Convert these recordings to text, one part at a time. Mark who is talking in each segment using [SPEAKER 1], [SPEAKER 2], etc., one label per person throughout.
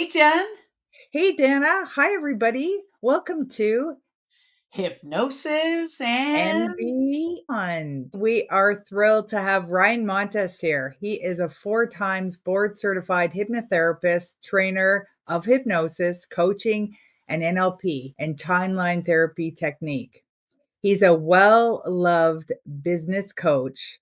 [SPEAKER 1] Hey, Jen.
[SPEAKER 2] Hey, Dana. Hi, everybody. Welcome to
[SPEAKER 1] Hypnosis and
[SPEAKER 2] Beyond. We are thrilled to have Ryan Montis here. He is a 4 times board certified hypnotherapist, trainer of hypnosis, coaching, and NLP and timeline therapy technique. He's a well loved business coach,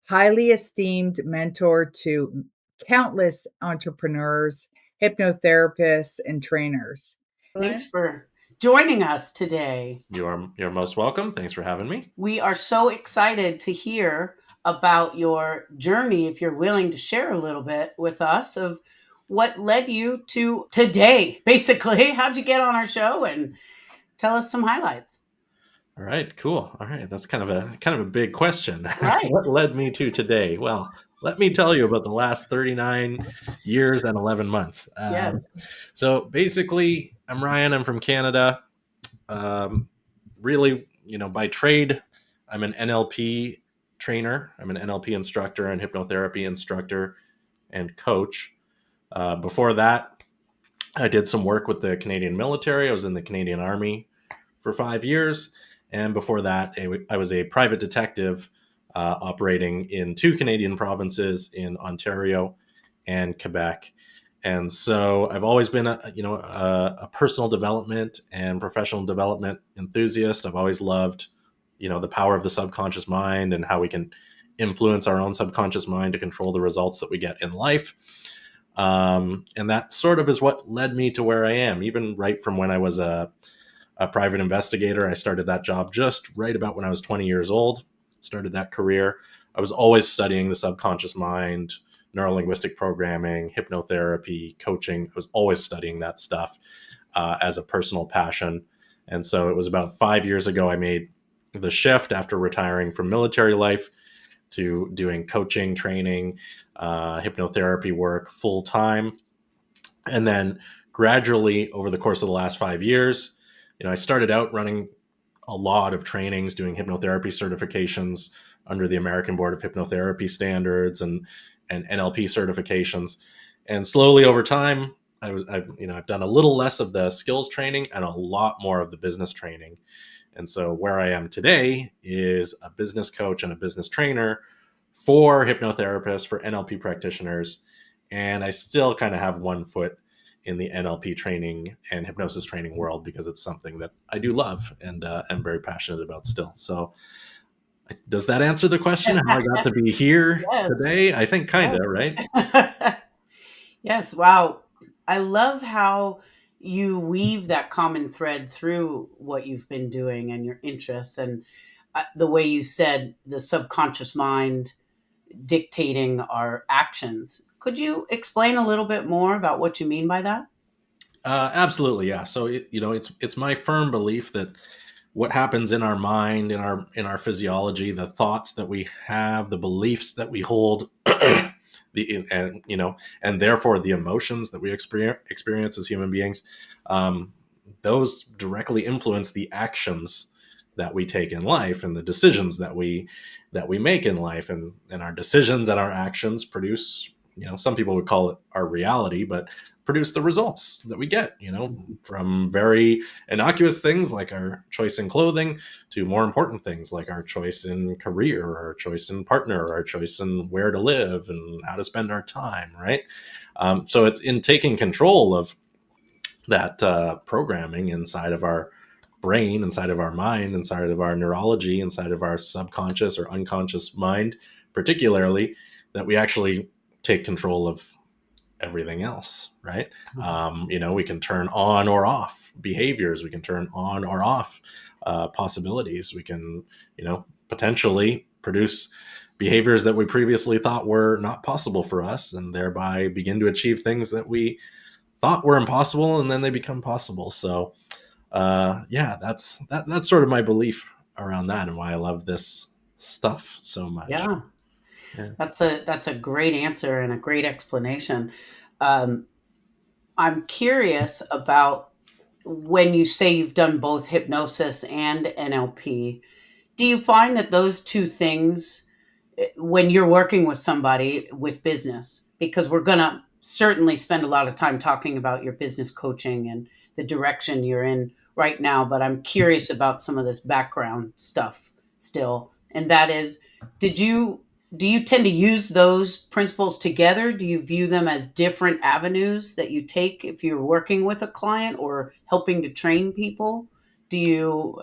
[SPEAKER 2] highly esteemed mentor to countless entrepreneurs, hypnotherapists, and trainers.
[SPEAKER 1] thanks for joining us today.
[SPEAKER 3] You're most welcome. Thanks for having me.
[SPEAKER 1] We are so excited to hear about your journey, if you're willing to share a little bit with us of what led you to today. Basically, how'd you get on our show, and tell us some highlights.
[SPEAKER 3] All right, cool. All right, that's kind of a big question.
[SPEAKER 1] Right.
[SPEAKER 3] What led me to today? Well, let me tell you about the last 39 years and 11 months.
[SPEAKER 1] Yes.
[SPEAKER 3] So basically, I'm Ryan. I'm from Canada. Really, by trade, I'm an NLP trainer. I'm an NLP instructor and hypnotherapy instructor and coach. Before that, I did some work with the Canadian military. I was in the Canadian Army for 5 years. And before that, I was a private detective operating in 2 Canadian provinces in Ontario and Quebec. And so I've always been a personal development and professional development enthusiast. I've always loved, the power of the subconscious mind and how we can influence our own subconscious mind to control the results that we get in life. And that sort of is what led me to where I am, even right from when I was a private investigator. I started that job just right about when I was 20 years old, started that career. I was always studying the subconscious mind, neurolinguistic programming, hypnotherapy, coaching. I was always studying that stuff as a personal passion. And so it was about 5 years ago I made the shift after retiring from military life to doing coaching, training, hypnotherapy work full time. And then gradually over the course of the last 5 years, I started out running a lot of trainings, doing hypnotherapy certifications under the American Board of Hypnotherapy Standards and NLP certifications. And slowly over time, I've done a little less of the skills training and a lot more of the business training. And so where I am today is a business coach and a business trainer for hypnotherapists, for NLP practitioners. And I still kind of have one foot in the NLP training and hypnosis training world because it's something that I do love and am very passionate about still. So does that answer the question? How I got to be here today? I think kind of, right?
[SPEAKER 1] Yes. Wow. I love how you weave that common thread through what you've been doing and your interests, and the way you said the subconscious mind dictating our actions. Could you explain a little bit more about what you mean by that?
[SPEAKER 3] Absolutely, yeah. So it's my firm belief that what happens in our mind, in our physiology, the thoughts that we have, the beliefs that we hold, and therefore the emotions that we experience as human beings, those directly influence the actions that we take in life and the decisions that we make in life, and our decisions and our actions produce, some people would call it our reality, but produce the results that we get, from very innocuous things like our choice in clothing to more important things like our choice in career, or our choice in partner, or our choice in where to live and how to spend our time, right? So it's in taking control of that programming inside of our brain, inside of our mind, inside of our neurology, inside of our subconscious or unconscious mind, particularly, that we actually take control of everything else, right? We can turn on or off behaviors. We can turn on or off possibilities. We can, potentially produce behaviors that we previously thought were not possible for us, and thereby begin to achieve things that we thought were impossible, and then they become possible. So, that's sort of my belief around that, and why I love this stuff so much.
[SPEAKER 1] Yeah. That's a great answer and a great explanation. I'm curious about when you say you've done both hypnosis and NLP. Do you find that those two things, when you're working with somebody with business, because we're gonna certainly spend a lot of time talking about your business coaching and the direction you're in right now, but I'm curious about some of this background stuff still. And that is, did you do you tend to use those principles together? Do you view them as different avenues that you take if you're working with a client or helping to train people? Do you,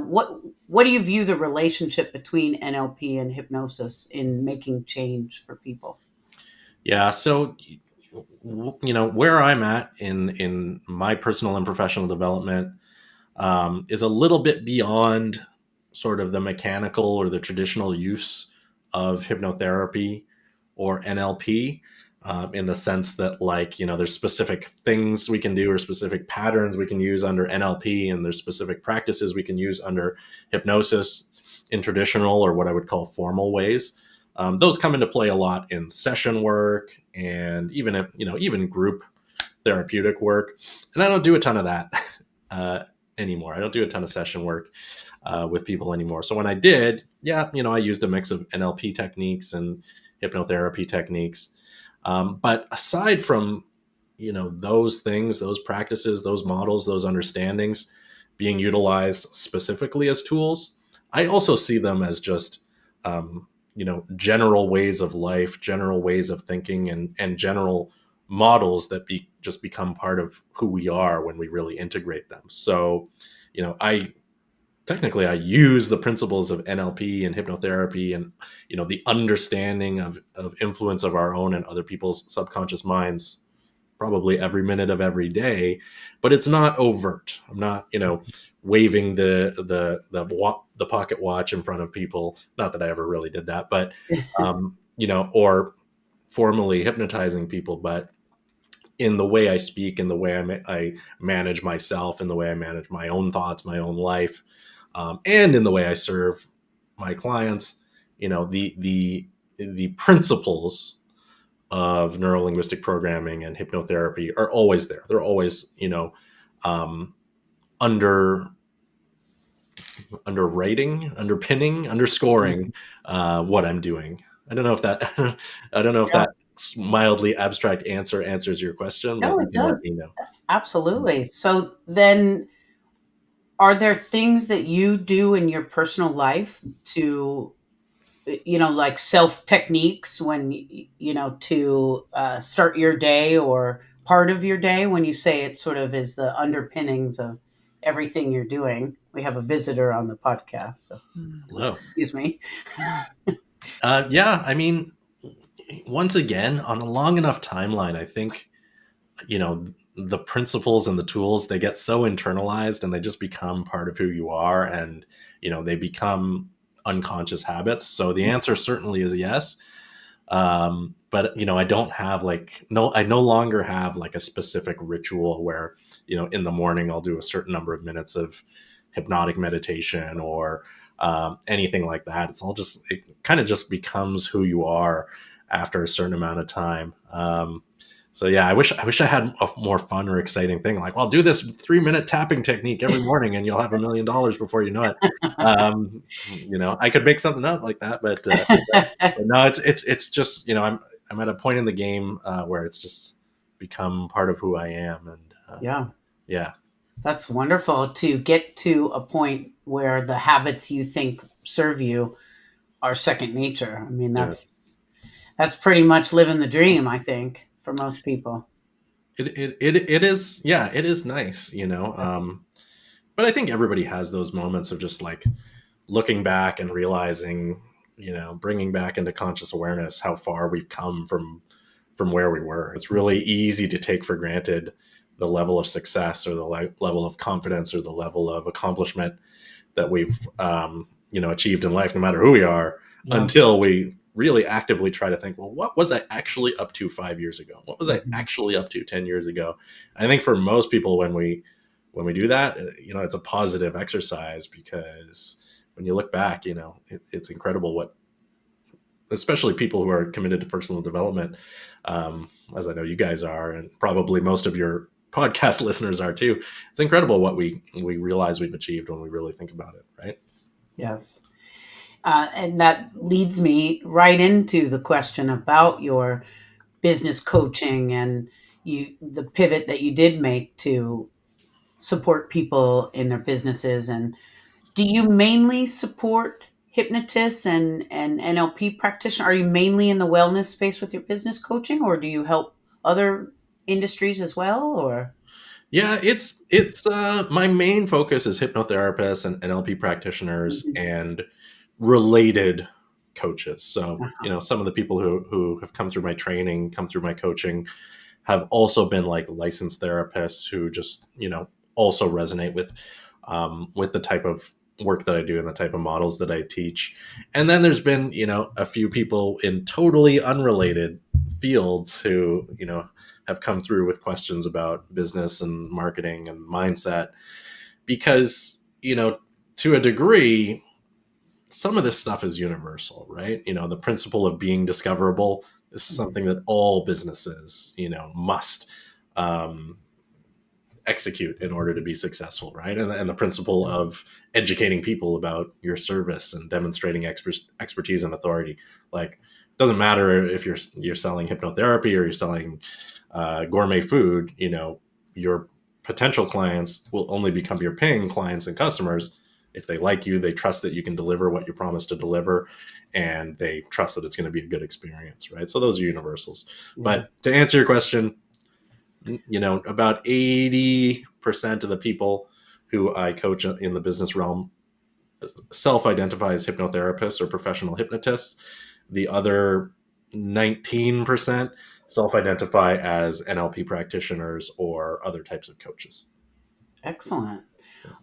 [SPEAKER 1] what do you view the relationship between NLP and hypnosis in making change for people?
[SPEAKER 3] Yeah. So, where I'm at in my personal and professional development is a little bit beyond sort of the mechanical or the traditional use of hypnotherapy or NLP. In the sense that, like, there's specific things we can do or specific patterns we can use under NLP, and there's specific practices we can use under hypnosis in traditional or what I would call formal ways. Those come into play a lot in session work and even group therapeutic work. And I don't do a ton of that anymore. I don't do a ton of session work with people anymore. So when I did, I used a mix of NLP techniques and hypnotherapy techniques. But aside from, those things, those practices, those models, those understandings being utilized specifically as tools, I also see them as just, general ways of life, general ways of thinking, and general models that just become part of who we are when we really integrate them. So, I use the principles of NLP and hypnotherapy and the understanding of influence of our own and other people's subconscious minds probably every minute of every day, but it's not overt. I'm not waving the pocket watch in front of people. Not that I ever really did that, but or formally hypnotizing people, but in the way I speak, in the way I manage myself, in the way I manage my own thoughts, my own life, and in the way I serve my clients. The principles of neurolinguistic programming and hypnotherapy are always there. They're always um, under underpinning, underscoring what I'm doing. I don't know if that I don't know if
[SPEAKER 1] Yeah.
[SPEAKER 3] that mildly abstract answer answers your question, but
[SPEAKER 1] No,
[SPEAKER 3] you
[SPEAKER 1] it
[SPEAKER 3] can let
[SPEAKER 1] does.
[SPEAKER 3] me know.
[SPEAKER 1] Absolutely. So then, are there things that you do in your personal life to, like self techniques when, to start your day or part of your day when you say it sort of is the underpinnings of everything you're doing? We have a visitor on the podcast, so
[SPEAKER 3] Hello.
[SPEAKER 1] excuse me.
[SPEAKER 3] Yeah, I mean, once again, on a long enough timeline, I think the principles and the tools, they get so internalized and they just become part of who you are, and they become unconscious habits. So the answer certainly is yes. But I don't have I no longer have like a specific ritual where in the morning I'll do a certain number of minutes of hypnotic meditation or anything like that. It kind of just becomes who you are after a certain amount of time. So yeah, I wish I had a more fun or exciting thing like, well, do this 3-minute tapping technique every morning and you'll have $1 million before you know it. I could make something up like that, but no, it's just I'm at a point in the game where it's just become part of who I am, and
[SPEAKER 1] Yeah,
[SPEAKER 3] yeah,
[SPEAKER 1] that's wonderful to get to a point where the habits you think serve you are second nature. I mean,
[SPEAKER 3] yeah.
[SPEAKER 1] that's pretty much living the dream, I think, for most people.
[SPEAKER 3] It is, yeah, it is nice, but I think everybody has those moments of just like looking back and realizing, bringing back into conscious awareness how far we've come from where we were. It's really easy to take for granted the level of success or the level of confidence or the level of accomplishment that we've achieved in life, no matter who we are,
[SPEAKER 1] Yeah.
[SPEAKER 3] until we really actively try to think, well, what was I actually up to 5 years ago? What was I
[SPEAKER 1] Mhm.
[SPEAKER 3] actually up to 10 years ago? I think for most people, when we do that, it's a positive exercise, because when you look back, it's incredible what, especially people who are committed to personal development, as I know you guys are, and probably most of your podcast listeners are too. It's incredible what we realize we've achieved when we really think about it, right?
[SPEAKER 1] Yes. And that leads me right into the question about your business coaching and the pivot that you did make to support people in their businesses. And do you mainly support hypnotists and NLP practitioners? Are you mainly in the wellness space with your business coaching, or do you help other industries as well? Or
[SPEAKER 3] Yeah, it's my main focus is hypnotherapists and NLP practitioners
[SPEAKER 1] Mhm.
[SPEAKER 3] and related coaches. So,
[SPEAKER 1] Uh-huh.
[SPEAKER 3] some of the people who have come through my training, come through my coaching, have also been like licensed therapists who just, also resonate with the type of work that I do and the type of models that I teach. And then there's been, a few people in totally unrelated fields who, have come through with questions about business and marketing and mindset because, to a degree, some of this stuff is universal, right? The principle of being discoverable is
[SPEAKER 1] Mhm.
[SPEAKER 3] something that all businesses, must um, execute in order to be successful, right? And the principle of educating people about your service and demonstrating expertise and authority. Like, it doesn't matter if you're selling hypnotherapy or you're selling gourmet food. Your potential clients will only become your paying clients and customers if they like you, they trust that you can deliver what you promised to deliver, and they trust that it's going to be a good experience, right? So those are universals.
[SPEAKER 1] Yeah.
[SPEAKER 3] But to answer your question, about 80% of the people who I coach in the business realm self-identify as hypnotherapists or professional hypnotists. The other 19% self-identify as NLP practitioners or other types of coaches.
[SPEAKER 1] Excellent.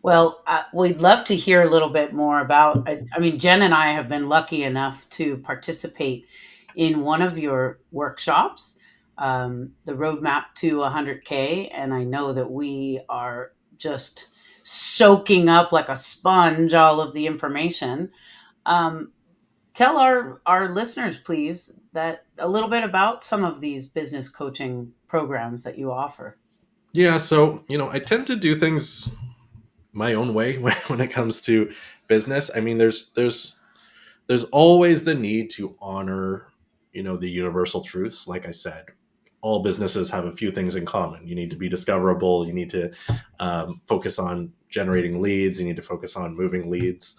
[SPEAKER 1] Well, we'd love to hear a little bit more about. I mean, Jen and I have been lucky enough to participate in one of your workshops, the Roadmap to 100K, and I know that we are just soaking up like a sponge all of the information. Um, Tell our listeners, please, that a little bit about some of these business coaching programs that you offer.
[SPEAKER 3] Yeah, so I tend to do things my own way when it comes to business. I mean, there's always the need to honor the universal truths. Like I said, all businesses have a few things in common. You need to be discoverable, you need to focus on generating leads, you need to focus on moving leads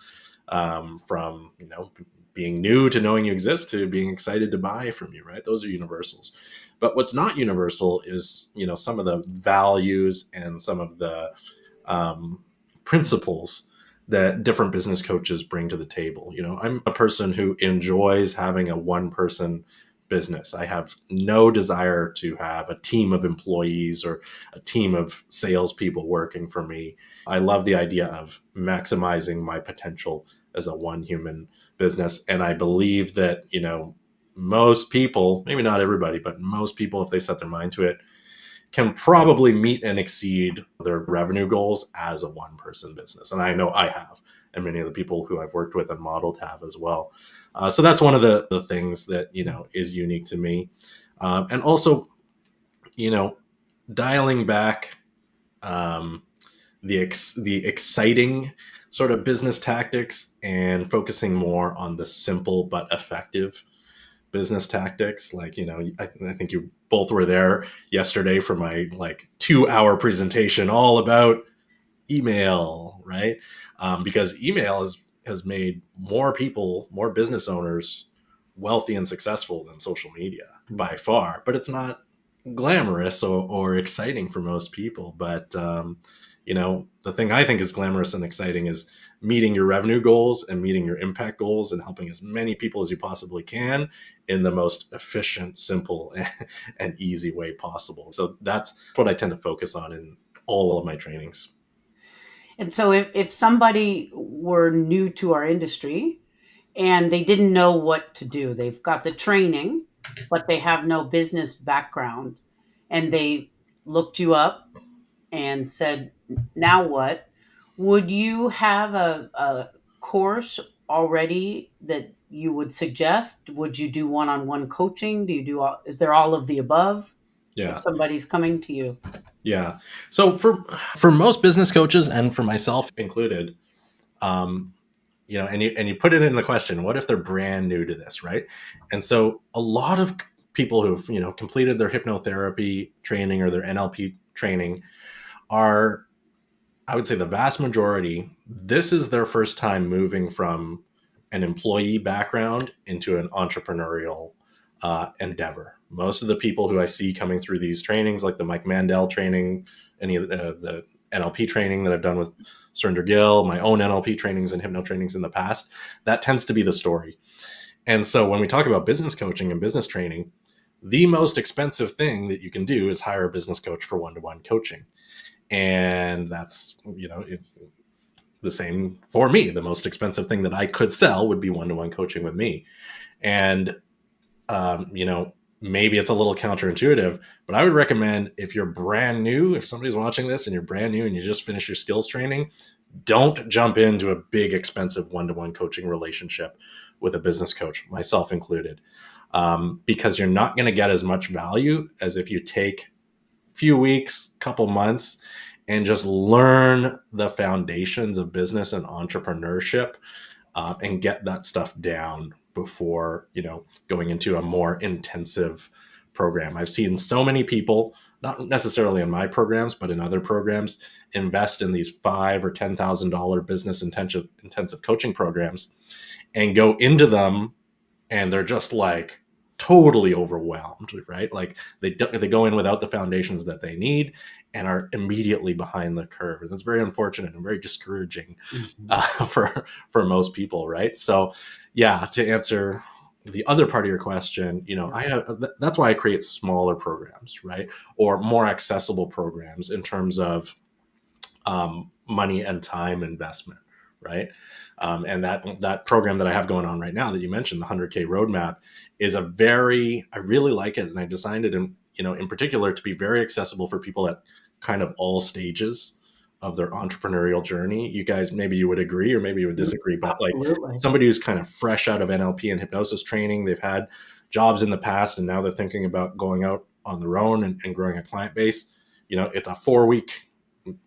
[SPEAKER 3] from being new to knowing you exist to being excited to buy from you, right? Those are universals. But what's not universal is some of the values and some of the um, principles that different business coaches bring to the table. I'm a person who enjoys having a one person business. I have no desire to have a team of employees or a team of salespeople working for me. I love the idea of maximizing my potential as a one human business. And I believe that, most people, maybe not everybody, but most people, if they set their mind to it, can probably meet and exceed their revenue goals as a one person business. And I know I have, and many of the people who I've worked with and modeled have as well. So that's one of the things that, is unique to me. And also, you know, dialing back um, the exciting sort of business tactics and focusing more on the simple but effective business tactics. Like, I think you both were there yesterday for my like 2 hour presentation all about email, right? Because email has made more people, more business owners wealthy and successful than social media by far, but it's not glamorous or exciting for most people. But the thing I think is glamorous and exciting is meeting your revenue goals and meeting your impact goals and helping as many people as you possibly can in the most efficient, simple, and easy way possible. So that's what I tend to focus on in all of my trainings.
[SPEAKER 1] And so if somebody were new to our industry and they didn't know what to do, they've got the training, but they have no business background, and they looked you up and said, now what? Would you have a course already that you would suggest? Would you do one on one coaching? Do you do all, is there all of the above if
[SPEAKER 3] Yeah.
[SPEAKER 1] somebody's coming to you?
[SPEAKER 3] Yeah. So for most business coaches and for myself included, um, and you put it in the question, what if they're brand new to this, right? And so a lot of people who've, completed their hypnotherapy training or their NLP training are, I would say the vast majority, this is their first time moving from an employee background into an entrepreneurial endeavor. Most of the people who I see coming through these trainings, like the Mike Mandel training, any of the NLP training that I've done with Surinder Gill, my own NLP trainings and hypno trainings in the past, that tends to be the story. And so when we talk about business coaching and business training, the most expensive thing that you can do is hire a business coach for one-to-one coaching. And that's, the same for me. The most expensive thing that I could sell would be one-to-one coaching with me. And, maybe it's a little counterintuitive, but I would recommend, if you're brand new, if somebody's watching this and you're brand new and you just finished your skills training, don't jump into a big, expensive one-to-one coaching relationship with a business coach, myself included, because you're not going to get as much value as if you take a few weeks, couple months, and just learn the foundations of business and entrepreneurship, and get that stuff down before, going into a more intensive program. I've seen so many people, not necessarily in my programs, but in other programs, invest in these $5,000 or $10,000 business intensive coaching programs and go into them, and they're just like totally overwhelmed, right? Like they go in without the foundations that they need and are immediately behind the curve. And that's very unfortunate and very discouraging for most people, right? So yeah, to answer the other part of your question, that's why I create smaller programs, right? Or more accessible programs in terms of money and time investment, right? And that program that I have going on right now that you mentioned, the 100K roadmap, is I really like it, and I designed it in particular to be very accessible for people at kind of all stages of their entrepreneurial journey. You guys, maybe you would agree or maybe you would disagree, but
[SPEAKER 1] Absolutely.
[SPEAKER 3] like somebody who's kind of fresh out of NLP and hypnosis training, they've had jobs in the past and now they're thinking about going out on their own and growing a client base. It's a 4-week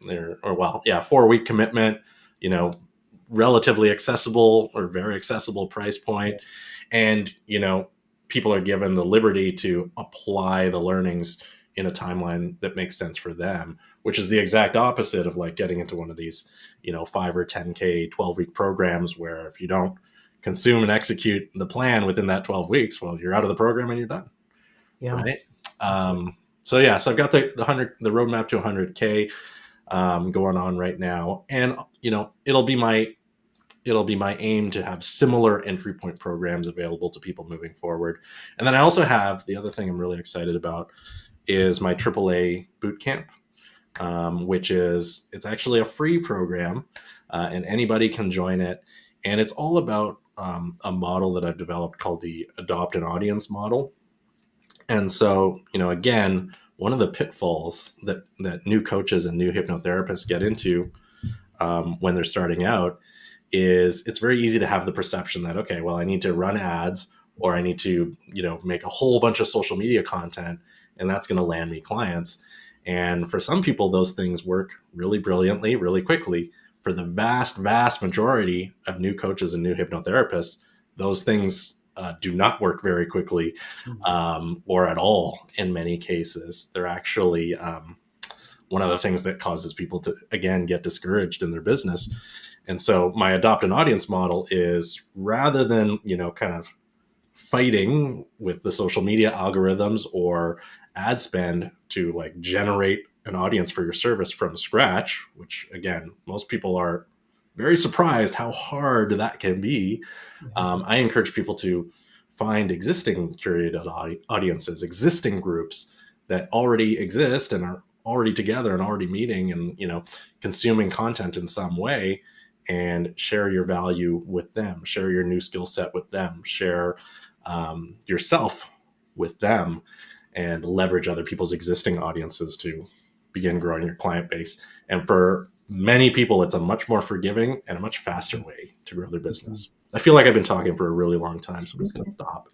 [SPEAKER 3] 4-week commitment, relatively accessible or very accessible price point. And, people are given the liberty to apply the learnings in a timeline that makes sense for them, which is the exact opposite of like getting into one of these, 5 or 10K, 12-week programs where if you don't consume and execute the plan within that 12 weeks, well, you're out of the program and you're done.
[SPEAKER 1] Yeah.
[SPEAKER 3] Right. So I've got the roadmap to 100K going on right now. And, it'll be my aim to have similar entry point programs available to people moving forward. And then I also have the other thing I'm really excited about is my AAA bootcamp, which it's actually a free program, and anybody can join it. And it's all about a model that I've developed called the Adopt an Audience model. And so, again, one of the pitfalls that new coaches and new hypnotherapists get into when they're starting out is it's very easy to have the perception that, okay, well, I need to run ads or I need to, make a whole bunch of social media content and that's going to land me clients. And for some people, those things work really brilliantly, really quickly. For the vast, vast majority of new coaches and new hypnotherapists, those things do not work very quickly, or at all in many cases. They're actually one of the things that causes people to, again, get discouraged in their business. And so my Adopt an Audience model is, rather than, kind of fighting with the social media algorithms or ad spend to like generate an audience for your service from scratch, which again, most people are very surprised how hard that can be. I encourage people to find existing curated audiences, existing groups that already exist and are already together and already meeting and, consuming content in some way, and share your value with them, share your new skill set with them, share yourself with them, and leverage other people's existing audiences to begin growing your client base. And for many people, it's a much more forgiving and a much faster way to grow their business. I feel like I've been talking for a really long time, so I'm just going to stop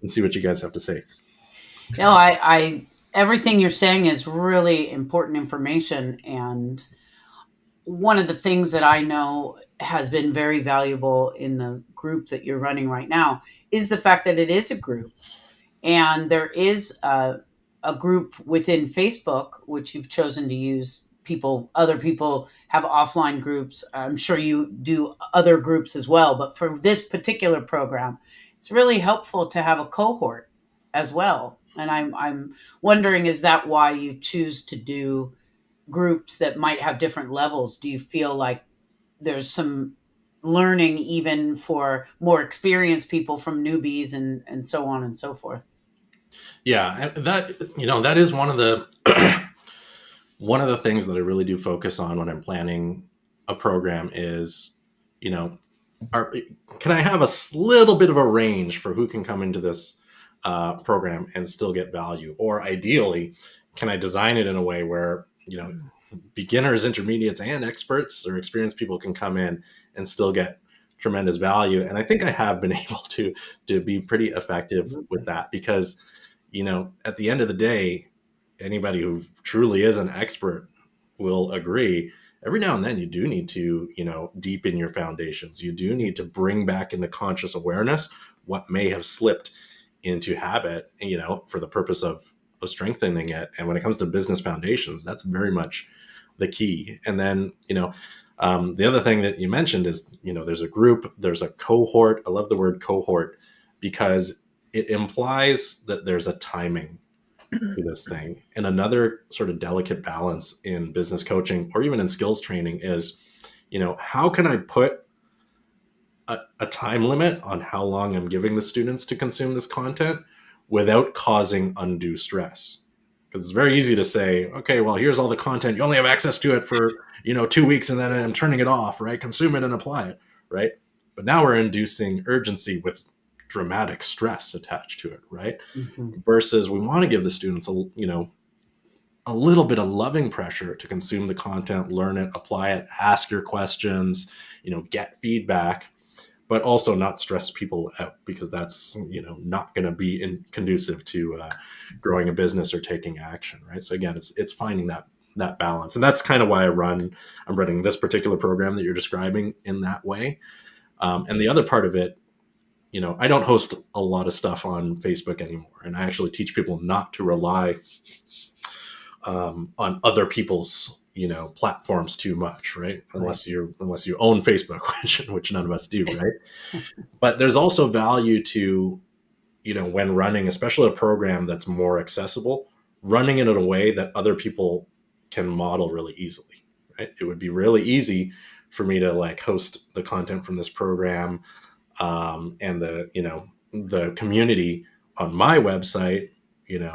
[SPEAKER 3] and see what you guys have to say.
[SPEAKER 1] No, I everything you're saying is really important information. And one of the things that I know has been very valuable in the group that you're running right now is the fact that it is a group. And there is a group within Facebook, which you've chosen to use. Other people have offline groups. I'm sure you do other groups as well. But for this particular program, it's really helpful to have a cohort as well. And I'm wondering, is that why you choose to do groups that might have different levels? Do you feel like there's some learning even for more experienced people from newbies and so on and so forth?
[SPEAKER 3] Yeah, that is one of the one of the things that I really do focus on when I'm planning a program is, you know, are, can I have a little bit of a range for who can come into this program and still get value? Or ideally, can I design it in a way where, beginners, intermediates, and experts or experienced people can come in and still get tremendous value? And I think I have been able to be pretty effective with that because, at the end of the day, anybody who truly is an expert will agree every now and then you do need to deepen your foundations. You do need to bring back into conscious awareness what may have slipped into habit, for the purpose of strengthening it. And when it comes to business foundations, that's very much the key. And then the other thing that you mentioned is there's a group, there's a cohort. I love the word cohort because it implies that there's a timing to this thing. And another sort of delicate balance in business coaching or even in skills training is, how can I put a time limit on how long I'm giving the students to consume this content without causing undue stress? Because it's very easy to say, okay, well, here's all the content. You only have access to it for, 2 weeks and then I'm turning it off, right? Consume it and apply it, right? But now we're inducing urgency with dramatic stress attached to it, right?
[SPEAKER 1] Mm-hmm.
[SPEAKER 3] Versus we want to give the students a little bit of loving pressure to consume the content, learn it, apply it, ask your questions, get feedback, but also not stress people out because that's not going to be conducive to growing a business or taking action, right? So again, it's finding that balance, and that's kind of why I'm running this particular program that you're describing in that way. And the other part of it, I don't host a lot of stuff on Facebook anymore, and I actually teach people not to rely on other people's platforms too much, right? Unless you own Facebook, which none of us do, right? But there's also value to when running, especially a program that's more accessible, running it in a way that other people can model really easily, right? It would be really easy for me to host the content from this program and the community on my website,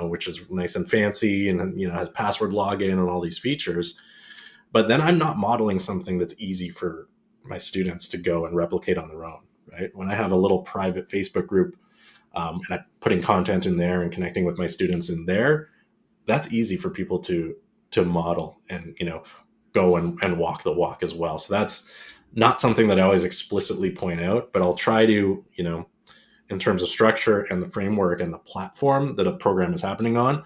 [SPEAKER 3] which is nice and fancy and has password login and all these features. But then I'm not modeling something that's easy for my students to go and replicate on their own, right? When I have a little private Facebook group and I'm putting content in there and connecting with my students in there, that's easy for people to model and go and walk the walk as well. So that's not something that I always explicitly point out, but I'll try to in terms of structure and the framework and the platform that a program is happening on,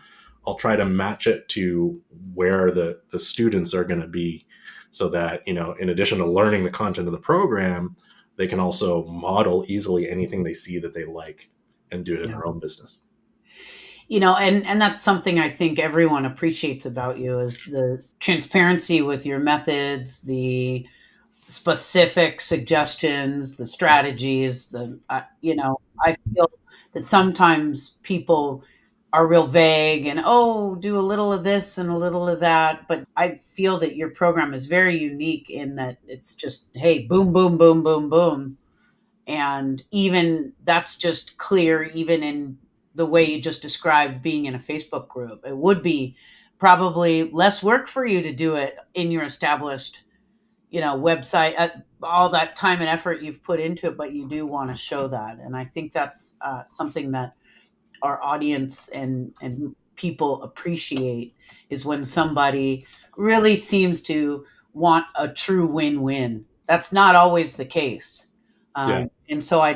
[SPEAKER 3] I'll try to match it to where the students are going to be so that, in addition to learning the content of the program, they can also model easily anything they see that they like and do it in
[SPEAKER 1] Yeah.
[SPEAKER 3] their own business.
[SPEAKER 1] And that's something I think everyone appreciates about you is the transparency with your methods, the specific suggestions, the strategies, I feel that sometimes people are real vague and, oh, do a little of this and a little of that. But I feel that your program is very unique in that it's just, hey, boom, boom, boom, boom, boom. And even that's just clear, even in the way you just described being in a Facebook group. It would be probably less work for you to do it in your established website, all that time and effort you've put into it, but you do want to show that. And I think that's something that our audience and people appreciate is when somebody really seems to want a true win-win. That's not always the case.
[SPEAKER 3] Yeah.
[SPEAKER 1] And so I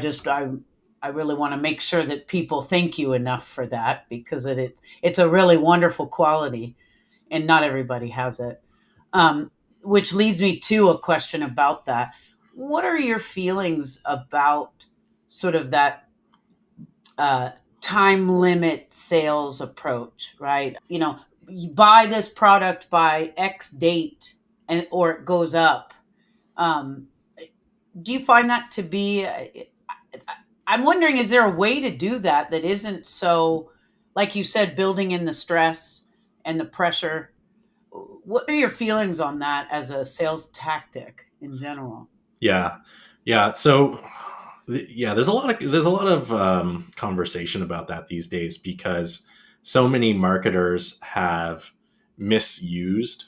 [SPEAKER 1] really want to make sure that people thank you enough for that because it's a really wonderful quality and not everybody has it. Which leads me to a question about that. What are your feelings about sort of that uh, time limit sales approach, right? You buy this product by X date, or it goes up. Um, do you find that to be? I'm wondering, is there a way to do that that isn't so, like you said, building in the stress and the pressure? What are your feelings on that as a sales tactic in general?
[SPEAKER 3] Yeah, yeah. So, yeah, there's a lot of conversation about that these days because so many marketers have misused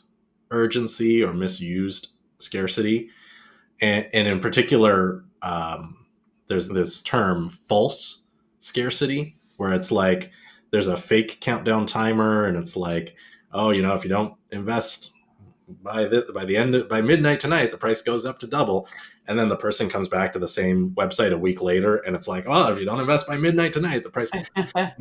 [SPEAKER 3] urgency or misused scarcity, and in particular, there's this term false scarcity where it's like there's a fake countdown timer, and it's like, oh, if you don't invest by midnight tonight, the price goes up to double. And then the person comes back to the same website a week later, and it's like, oh, if you don't invest by midnight tonight, the price.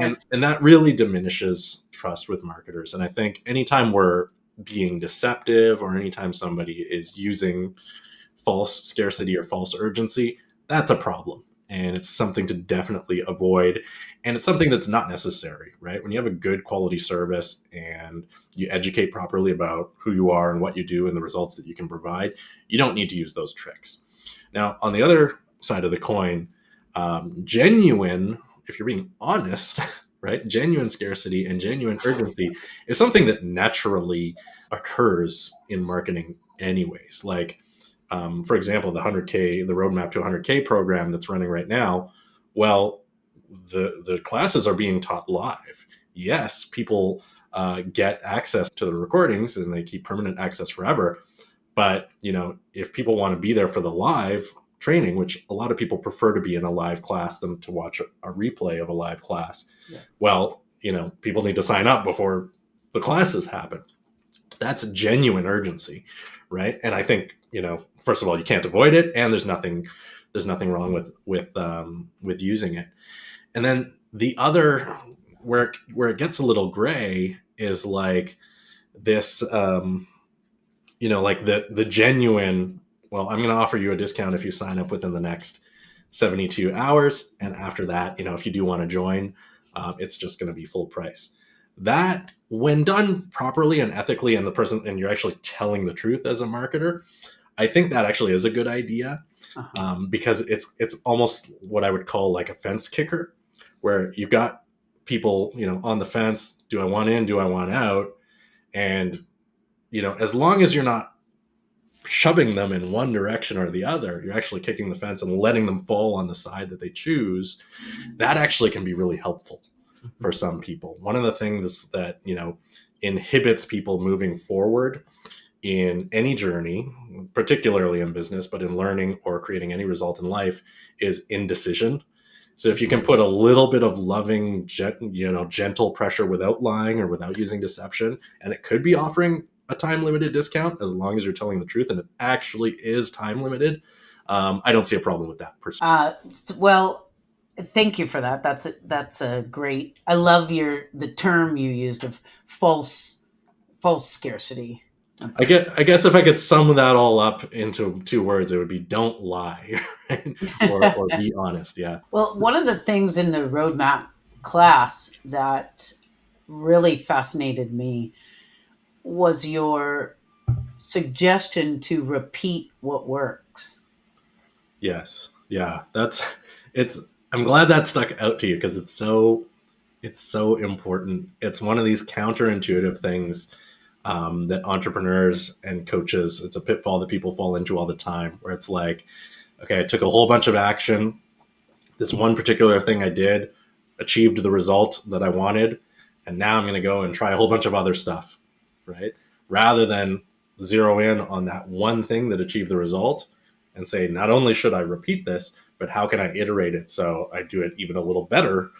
[SPEAKER 3] And that really diminishes trust with marketers. And I think anytime we're being deceptive, or anytime somebody is using false scarcity or false urgency, that's a problem. And it's something to definitely avoid. And it's something that's not necessary, right? When you have a good quality service and you educate properly about who you are and what you do and the results that you can provide, you don't need to use those tricks. Now, on the other side of the coin, genuine, if you're being honest, right, genuine scarcity and genuine urgency is something that naturally occurs in marketing anyways. Like, for example, the roadmap to 100K program that's running right now. Well, the classes are being taught live. Yes, people get access to the recordings and they keep permanent access forever. But if people want to be there for the live training, which a lot of people prefer to be in a live class than to watch a replay of a live class.
[SPEAKER 1] Yes.
[SPEAKER 3] Well, people need to sign up before the classes happen. That's genuine urgency, right? And I think, first of all, you can't avoid it, and there's nothing wrong with using it. And then the other, where it gets a little gray, is like this, like the genuine, well, I'm going to offer you a discount if you sign up within the next 72 hours, and after that, if you do want to join, it's just going to be full price. That, when done properly and ethically, and you're actually telling the truth as a marketer, I think that actually is a good idea. Because it's almost what I would call like a fence kicker, where you've got people, on the fence. Do I want in? Do I want out? And, as long as you're not shoving them in one direction or the other, you're actually kicking the fence and letting them fall on the side that they choose. That actually can be really helpful for some people. One of the things that, inhibits people moving forward in any journey, particularly in business, but in learning or creating any result in life, is indecision. So if you can put a little bit of loving, gentle pressure without lying or without using deception, and it could be offering a time-limited discount as long as you're telling the truth and it actually is time-limited, I don't see a problem with that personally.
[SPEAKER 1] Well, thank you for that. That's a great. I love the term you used of false scarcity.
[SPEAKER 3] I guess if I could sum that all up into 2 words, it would be don't lie, right? or be honest. Yeah.
[SPEAKER 1] Well, one of the things in the roadmap class that really fascinated me was your suggestion to repeat what works.
[SPEAKER 3] Yes. Yeah. I'm glad that stuck out to you because it's so important. It's one of these counterintuitive things that entrepreneurs and coaches, it's a pitfall that people fall into all the time, where it's like, okay, I took a whole bunch of action. This one particular thing I did achieved the result that I wanted. And now I'm going to go and try a whole bunch of other stuff, right? Rather than zero in on that one thing that achieved the result and say, not only should I repeat this, but how can I iterate it so I do it even a little better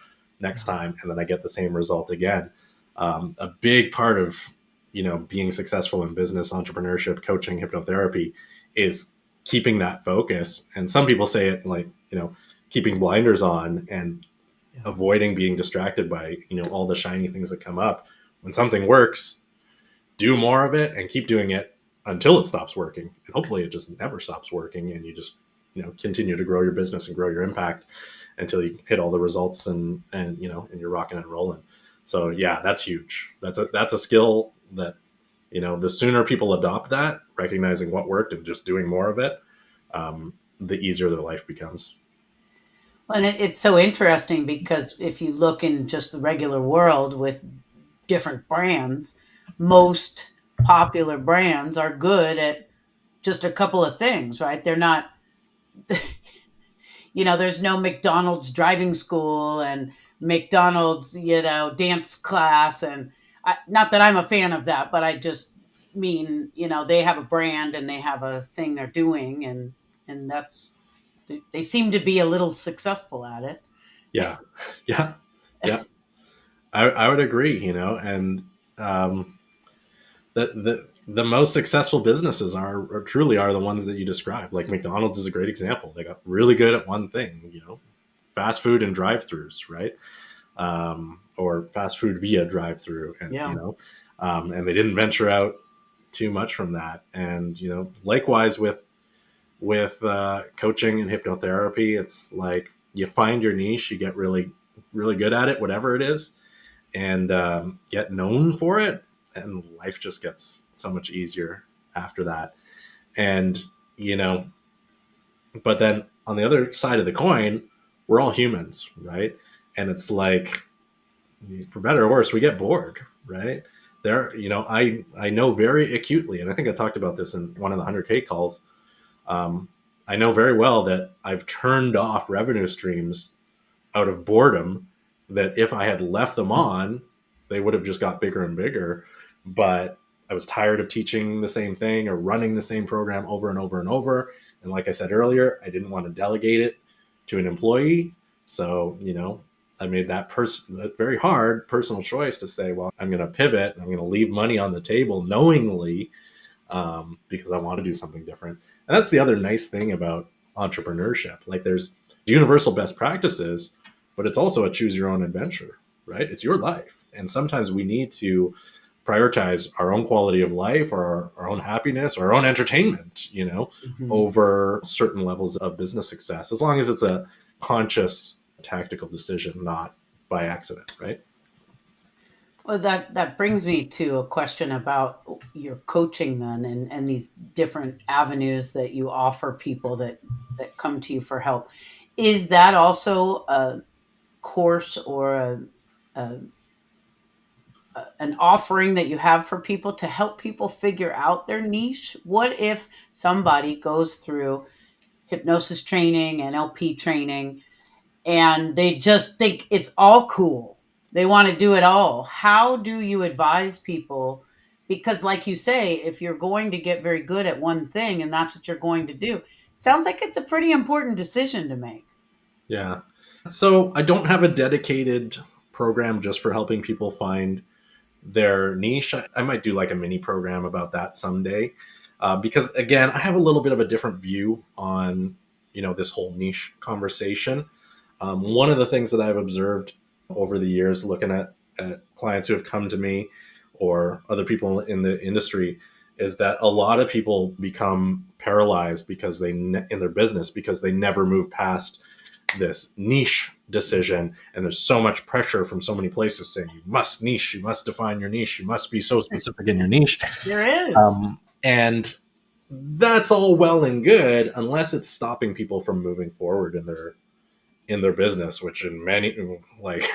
[SPEAKER 3] next time, and then I get the same result again. A big part of being successful in business, entrepreneurship, coaching, hypnotherapy is keeping that focus. And some people say it like keeping blinders on and avoiding being distracted by all the shiny things that come up. When something works, do more of it and keep doing it until it stops working, and hopefully it just never stops working and you just continue to grow your business and grow your impact until you hit all the results and you're rocking and rolling. So yeah, that's huge. That's a skill that, the sooner people adopt that, recognizing what worked and just doing more of it, the easier their life becomes.
[SPEAKER 1] And it's so interesting because if you look in just the regular world with different brands, most popular brands are good at just a couple of things, right? They're not, there's no McDonald's driving school and McDonald's, dance class. And not that I'm a fan of that, but I just mean, they have a brand and they have a thing they're doing. And they seem to be a little successful at it.
[SPEAKER 3] Yeah. Yeah. Yeah. I would agree, and the most successful businesses are truly are the ones that you described. Like McDonald's is a great example. They got really good at one thing, fast food and drive-throughs, right? Or fast food via drive-through, and
[SPEAKER 1] Yeah.
[SPEAKER 3] And they didn't venture out too much from that. And likewise with coaching and hypnotherapy, it's like you find your niche, you get really really good at it, whatever it is, and get known for it, and life just gets so much easier after that. And but then on the other side of the coin, we're all humans, right? And it's like, for better or worse, we get bored, right? I know very acutely, and I think I talked about this in one of the 100K calls. I know very well that I've turned off revenue streams out of boredom, that if I had left them on, they would have just got bigger and bigger. But I was tired of teaching the same thing or running the same program over and over and over. And like I said earlier, I didn't want to delegate it to an employee. So, I made that very hard personal choice to say, well, I'm going to pivot. I'm going to leave money on the table knowingly, because I want to do something different. And that's the other nice thing about entrepreneurship. Like, there's universal best practices, but it's also a choose your own adventure, right? It's your life. And sometimes we need to prioritize our own quality of life, or our own happiness, or our own entertainment,
[SPEAKER 1] Mhm.
[SPEAKER 3] over certain levels of business success, as long as it's a conscious tactical decision, not by accident, right?
[SPEAKER 1] Well, that brings me to a question about your coaching then, and these different avenues that you offer people that come to you for help. Is that also a course or a an offering that you have for people to help people figure out their niche? What if somebody goes through hypnosis training, NLP training, and they just think it's all cool? They want to do it all. How do you advise people? Because, like you say, if you're going to get very good at one thing and that's what you're going to do, sounds like it's a pretty important decision to make.
[SPEAKER 3] Yeah. So I don't have a dedicated program just for helping people find their niche. I might do like a mini program about that someday, because again, I have a little bit of a different view on this whole niche conversation. One of the things that I've observed over the years, looking at clients who have come to me or other people in the industry, is that a lot of people become paralyzed because in their business, because they never move past this niche decision, and there's so much pressure from so many places saying you must niche, you must define your niche, you must be so specific in your niche.
[SPEAKER 1] There is.
[SPEAKER 3] And that's all well and good unless it's stopping people from moving forward in their business, which in many, like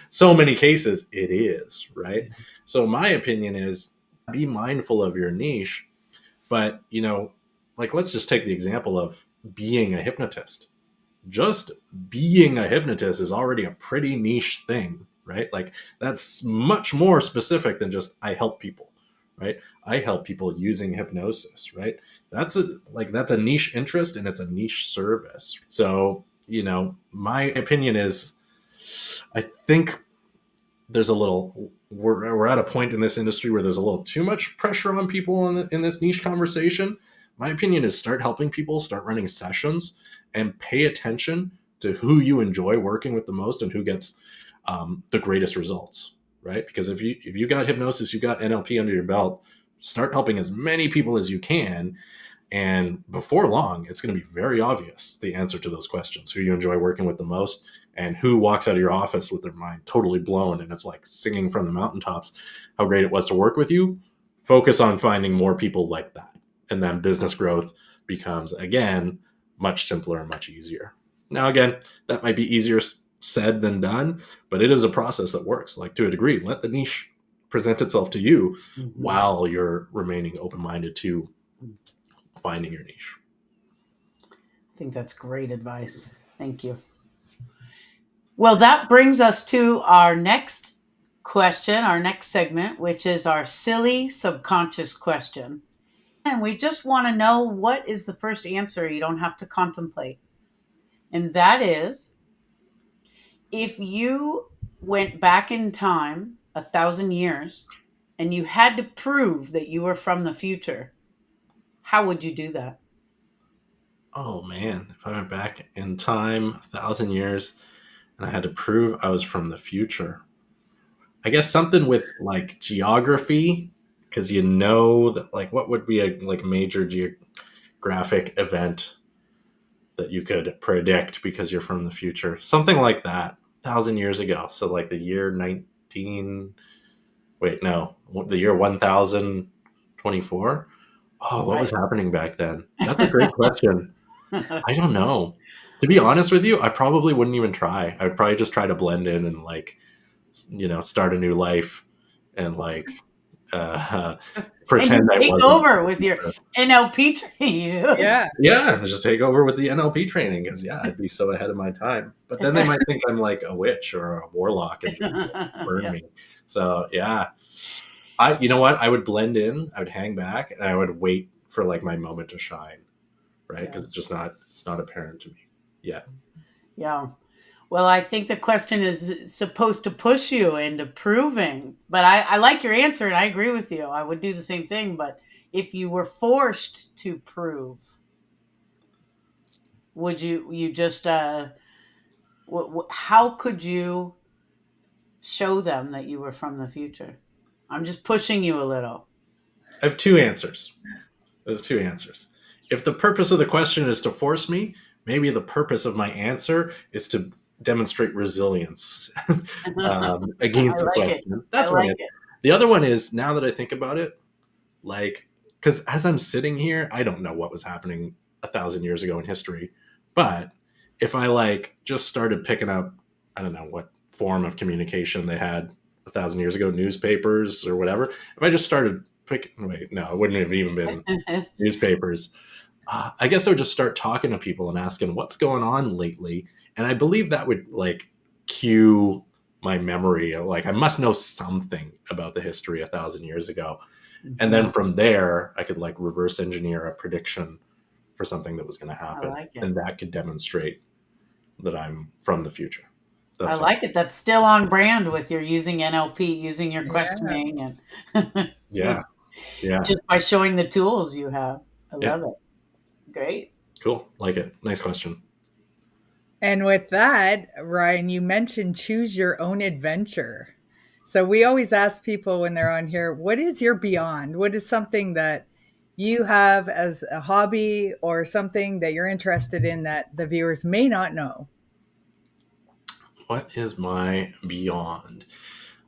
[SPEAKER 3] so many cases it is, right? So my opinion is, be mindful of your niche. But like, let's just take the example of being a hypnotist. Just being a hypnotist is already a pretty niche thing, right? Like, that's much more specific than just I help people, right? I help people using hypnosis, right? That's a niche interest, and it's a niche service. So, my opinion is, I think there's a little, we're at a point in this industry where there's a little too much pressure on people in this niche conversation. My opinion is, start helping people, start running sessions, and pay attention to who you enjoy working with the most and who gets the greatest results, right? Because if you got hypnosis, you got NLP under your belt, start helping as many people as you can, And before long, it's going to be very obvious the answer to those questions, who you enjoy working with the most, and who walks out of your office with their mind totally blown and it's like singing from the mountaintops how great it was to work with you. Focus on finding more people like that. And then business growth becomes, again, much simpler and much easier. Now, again, that might be easier said than done, but it is a process that works. Like, to a degree, let the niche present itself to you while you're remaining open-minded to finding your niche.
[SPEAKER 1] I think that's great advice. Thank you. Well, that brings us to our next question, our next segment, which is our silly subconscious question. And we just want to know, what is the first answer? You don't have to contemplate. And that is, if you went back in time 1,000 years and you had to prove that you were from the future, how would you do that?
[SPEAKER 3] Oh man, if I went back in time 1,000 years and I had to prove I was from the future, I guess something with like geography, because you know that, like, what would be a like major geographic event that you could predict because you're from the future, something like that. 1,000 years ago, so like the year 19, wait, no, the year 1024. Oh, what was happening back then? That's a great question. I don't know. To be honest with you, I probably wouldn't even try. I would probably just try to blend in and, like, start a new life and like pretend
[SPEAKER 1] and
[SPEAKER 3] I
[SPEAKER 1] take
[SPEAKER 3] wasn't.
[SPEAKER 1] over with your NLP training.
[SPEAKER 2] Yeah.
[SPEAKER 3] Yeah, just take over with the NLP training, because I'd be so ahead of my time. But then they might think I'm like a witch or a warlock and burn me. So you know what? I would blend in. I would hang back and I would wait for like my moment to shine, right? Because it's not apparent to me yet.
[SPEAKER 1] Yeah. Well, I think the question is supposed to push you into proving. But I like your answer, and I agree with you. I would do the same thing. But if you were forced to prove, would you just how could you show them that you were from the future? I'm just pushing you a little.
[SPEAKER 3] I have two answers. There's two answers. If the purpose of the question is to force me, maybe the purpose of my answer is to demonstrate resilience
[SPEAKER 1] I
[SPEAKER 3] against the
[SPEAKER 1] like it.
[SPEAKER 3] question.
[SPEAKER 1] I
[SPEAKER 3] That's one.
[SPEAKER 1] like it.
[SPEAKER 3] The other one is, now that I think about it, like, because as I'm sitting here, I don't know what was happening 1,000 years ago in history. But if I like just started picking up, I don't know what form of communication they had 1,000 years ago, newspapers or whatever. If I just started picking, wait, no, it wouldn't have even been newspapers. I guess I would just start talking to people and asking what's going on lately. And I believe that would like cue my memory. Like, I must know something about the history 1,000 years ago. And then from there, I could like reverse engineer a prediction for something that was going to happen.
[SPEAKER 1] I like it.
[SPEAKER 3] And that could demonstrate that I'm from the future.
[SPEAKER 1] I like it. That's still on brand with your using NLP, using your
[SPEAKER 2] Yeah.
[SPEAKER 1] questioning, and
[SPEAKER 3] Yeah.
[SPEAKER 1] just by showing the tools you have. I love it. Great.
[SPEAKER 3] Cool. Like it. Nice question.
[SPEAKER 2] And with that, Ryan, you mentioned choose your own adventure. So we always ask people when they're on here, what is your beyond? What is something that you have as a hobby or something that you're interested in that the viewers may not know?
[SPEAKER 3] What is my beyond?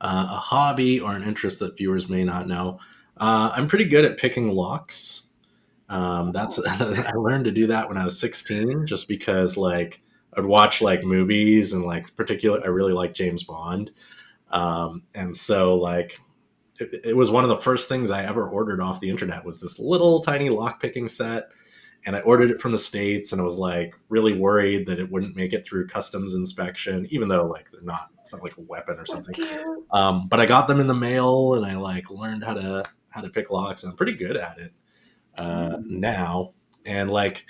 [SPEAKER 3] A hobby or an interest that viewers may not know. I'm pretty good at picking locks. That's I learned to do that when I was 16, just because like I'd watch like movies and like I really like James Bond, and so like it was one of the first things I ever ordered off the internet was this little tiny lock picking set. And I ordered it from the States, and I was like really worried that it wouldn't make it through customs inspection, even though like it's not like a weapon or something. But I got them in the mail, and I like learned how to pick locks, and I'm pretty good at it now. And like,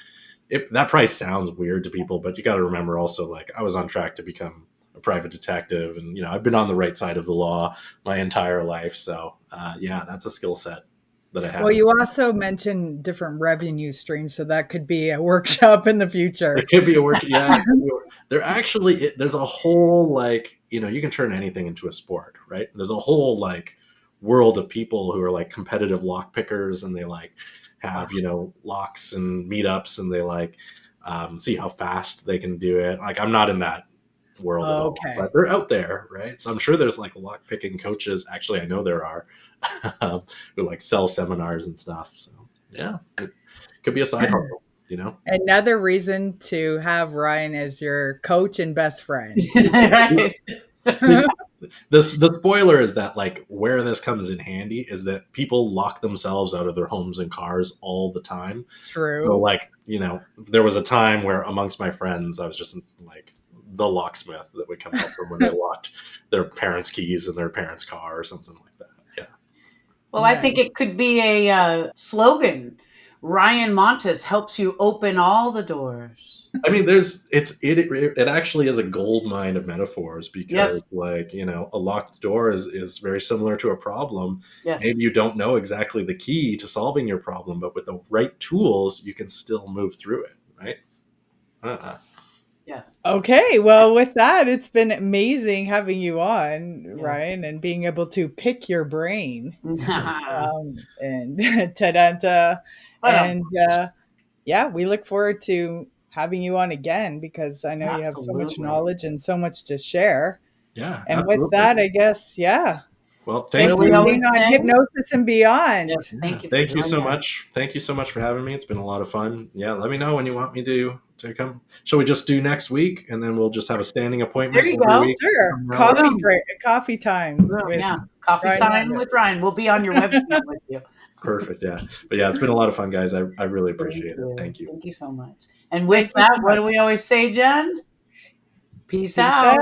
[SPEAKER 3] that price sounds weird to people, but you got to remember also, like, I was on track to become a private detective, and I've been on the right side of the law my entire life. So that's a skill set that I have.
[SPEAKER 2] Well, you also mentioned different revenue streams, so that could be a workshop in the future.
[SPEAKER 3] It could be a work. Yeah, there's a whole like you can turn anything into a sport, right? There's a whole like world of people who are like competitive lock pickers, and they like have, locks and meetups, and they like see how fast they can do it. Like, I'm not in that world at all,
[SPEAKER 2] Okay.
[SPEAKER 3] but they're out there, right? So I'm sure there's like lock picking coaches. Actually, I know there are who like sell seminars and stuff. So yeah, it could be a side hustle,
[SPEAKER 2] Another reason to have Ryan as your coach and best friend.
[SPEAKER 1] Right.
[SPEAKER 3] The spoiler is that, like, where this comes in handy is that people lock themselves out of their homes and cars all the time.
[SPEAKER 2] True.
[SPEAKER 3] So, like, there was a time where amongst my friends, I was just like the locksmith that would come help them when they locked their parents' keys in their parents' car or something like that. Yeah.
[SPEAKER 1] Well, I think it could be a slogan. Ryan Montis helps you open all the doors.
[SPEAKER 3] I mean, it actually is a gold mine of metaphors, because
[SPEAKER 1] Yes.
[SPEAKER 3] like, a locked door is very similar to a problem.
[SPEAKER 1] Yes.
[SPEAKER 3] Maybe you don't know exactly the key to solving your problem, but with the right tools, you can still move through it, right?
[SPEAKER 1] Yes.
[SPEAKER 2] Okay, well, with that, it's been amazing having you on,
[SPEAKER 1] Yes.
[SPEAKER 2] Ryan, and being able to pick your brain.
[SPEAKER 1] Yeah.
[SPEAKER 2] And ta-da-ta. And yeah, we look forward to having you on again, because I know you have so much
[SPEAKER 1] Absolutely.
[SPEAKER 2] knowledge and so much to share.
[SPEAKER 3] Yeah.
[SPEAKER 2] And
[SPEAKER 3] absolutely.
[SPEAKER 2] with that, I guess, yeah.
[SPEAKER 3] Well,
[SPEAKER 2] Thanks
[SPEAKER 3] thank
[SPEAKER 2] for
[SPEAKER 3] you.
[SPEAKER 2] being on Hypnosis and Beyond.
[SPEAKER 1] Yes, thank you.
[SPEAKER 3] Thank you so much. Thank you so much for having me. It's been a lot of fun. Yeah, let me know when you want me to come. Shall we just do next week, and then we'll just have a standing appointment?
[SPEAKER 1] There you go.
[SPEAKER 3] Week?
[SPEAKER 2] Sure. Coffee break, coffee time. With
[SPEAKER 1] coffee
[SPEAKER 2] Ryan
[SPEAKER 1] time
[SPEAKER 2] Montis.
[SPEAKER 1] with Ryan. We'll be on your website with you.
[SPEAKER 3] Perfect. Yeah. But yeah, it's been a lot of fun, guys. I really appreciate it. Thank you.
[SPEAKER 1] Thank you so much. And with that, what do we always say, Jen? Peace out.